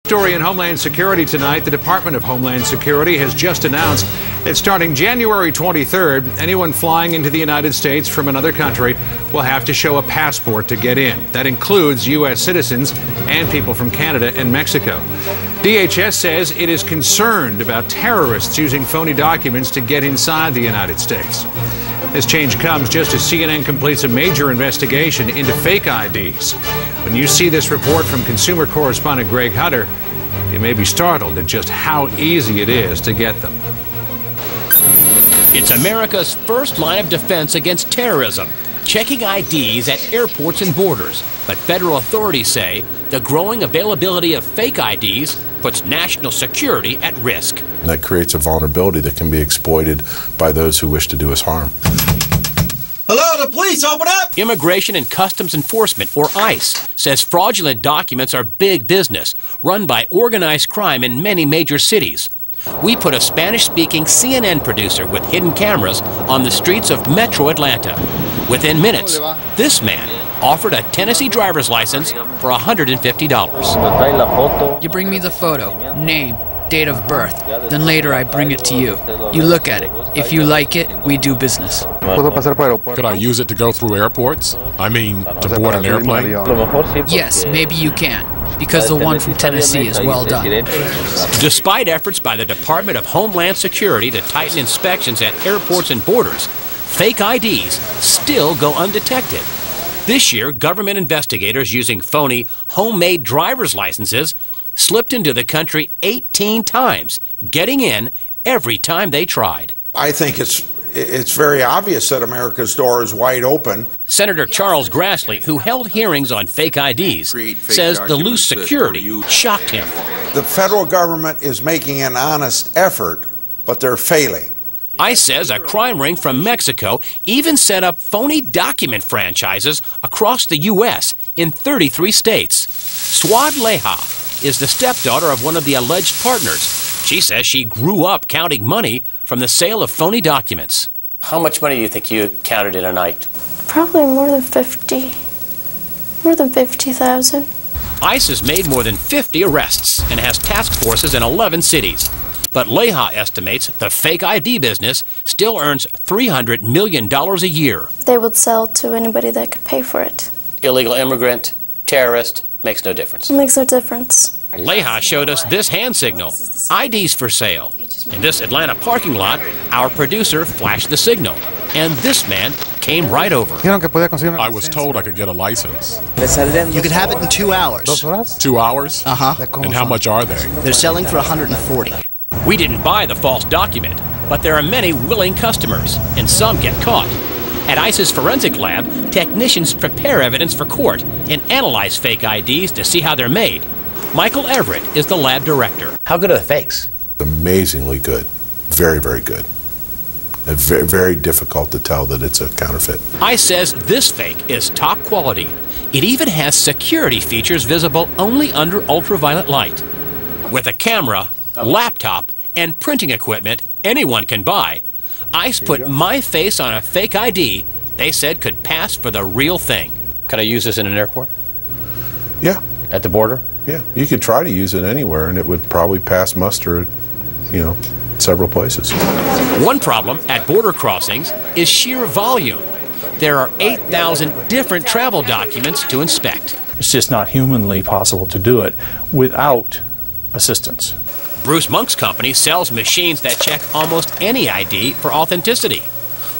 Story in Homeland Security tonight. The Department of Homeland Security has just announced that starting January 23rd, anyone flying into the United States from another country will have to show a passport to get in. That includes U.S. citizens and people from Canada and Mexico. DHS says it is concerned about terrorists using phony documents to get inside the United States. This change comes just as CNN completes a major investigation into fake IDs. When you see this report from consumer correspondent Greg Hutter, you may be startled at just how easy it is to get them. It's America's first line of defense against terrorism, checking IDs at airports and borders. But federal authorities say the growing availability of fake IDs puts national security at risk. That creates a vulnerability that can be exploited by those who wish to do us harm. Hello, the police, open up! Immigration and Customs Enforcement, or ICE, says fraudulent documents are big business, run by organized crime in many major cities. We put a Spanish-speaking CNN producer with hidden cameras on the streets of Metro Atlanta. Within minutes, this man offered a Tennessee driver's license for $150. You bring me the photo, name, date of birth. Then later I bring it to you. You look at it. If you like it, we do business. Could I use it to go through airports? I mean, to board an airplane? Yes, maybe you can, because the one from Tennessee is well done. Despite efforts by the Department of Homeland Security to tighten inspections at airports and borders, fake IDs still go undetected. This year, government investigators using phony homemade driver's licenses slipped into the country 18 times, getting in every time they tried. I think it's very obvious that America's door is wide open. Senator Charles Grassley, who held hearings on fake IDs, says the loose security shocked him. The federal government is making an honest effort, but they're failing. ICE says a crime ring from Mexico even set up phony document franchises across the U.S. in 33 states. Suad Leja is the stepdaughter of one of the alleged partners. She says she grew up counting money from the sale of phony documents. How much money do you think you counted in a night? Probably more than 50. More than 50,000. ICE has made more than 50 arrests and has task forces in 11 cities. But Leja estimates the fake ID business still earns $300 million a year. They would sell to anybody that could pay for it. Illegal immigrant, terrorist, makes no difference. It makes no difference. Leja showed us this hand signal, IDs for sale. In this Atlanta parking lot, our producer flashed the signal, and this man came right over. I was told I could get a license. You could have it in 2 hours. 2 hours? Uh-huh. And how much are they? They're selling for $140. We didn't buy the false document, but there are many willing customers, and some get caught. At ICE's forensic lab, technicians prepare evidence for court and analyze fake IDs to see how they're made. Michael Everett is the lab director. How good are the fakes? Amazingly good. Very, very good. Very, very difficult to tell that it's a counterfeit. ICE says this fake is top quality. It even has security features visible only under ultraviolet light. With a camera, laptop, and printing equipment anyone can buy, ICE put my face on a fake ID they said could pass for the real thing. Could I use this in an airport? Yeah. At the border? Yeah. You could try to use it anywhere, and it would probably pass muster at, several places. One problem at border crossings is sheer volume. There are 8,000 different travel documents to inspect. It's just not humanly possible to do it without assistance. Bruce Monk's company sells machines that check almost any ID for authenticity.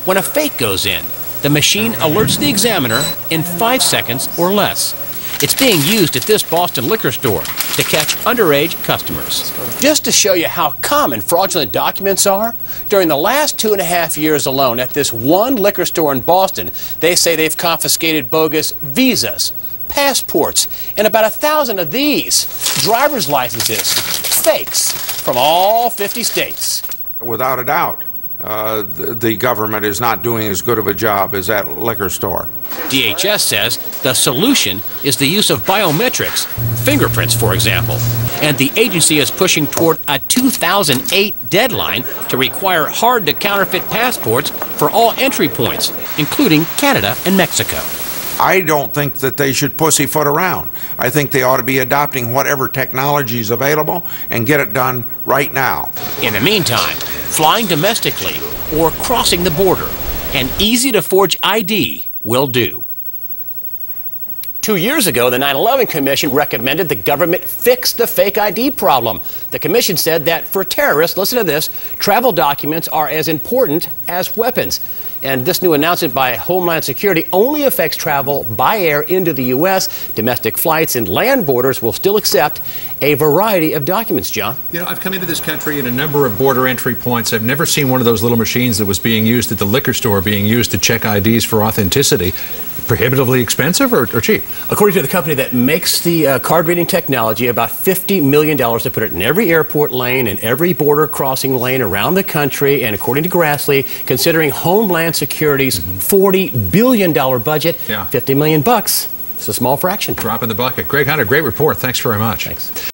When a fake goes in, the machine alerts the examiner in 5 seconds or less. It's being used at this Boston liquor store to catch underage customers. Just to show you how common fraudulent documents are, during the last 2.5 years alone at this one liquor store in Boston, they say they've confiscated bogus visas, passports, and about 1,000 of these driver's licenses, fakes, from all 50 states. Without a doubt, the government is not doing as good of a job as that liquor store. DHS says the solution is the use of biometrics, fingerprints, for example. And the agency is pushing toward a 2008 deadline to require hard-to-counterfeit passports for all entry points, including Canada and Mexico. I don't think that they should pussyfoot around. I think they ought to be adopting whatever technology is available and get it done right now. In the meantime, flying domestically or crossing the border, an easy-to-forge ID will do. 2 years ago, the 9/11 Commission recommended the government fix the fake ID problem. The commission said that for terrorists, listen to this, travel documents are as important as weapons. And this new announcement by Homeland Security only affects travel by air into the U.S. Domestic flights and land borders will still accept a variety of documents, John. You know, I've come into this country at a number of border entry points. I've never seen one of those little machines that was being used at the liquor store being used to check IDs for authenticity. Prohibitively expensive or cheap? According to the company that makes the card reading technology, about $50 million to put it in every airport lane and every border crossing lane around the country. And according to Grassley, considering Homeland Security's $40 billion budget, $50 million bucks. It's a small fraction. Drop in the bucket. Greg Hunter, great report. Thanks very much. Thanks.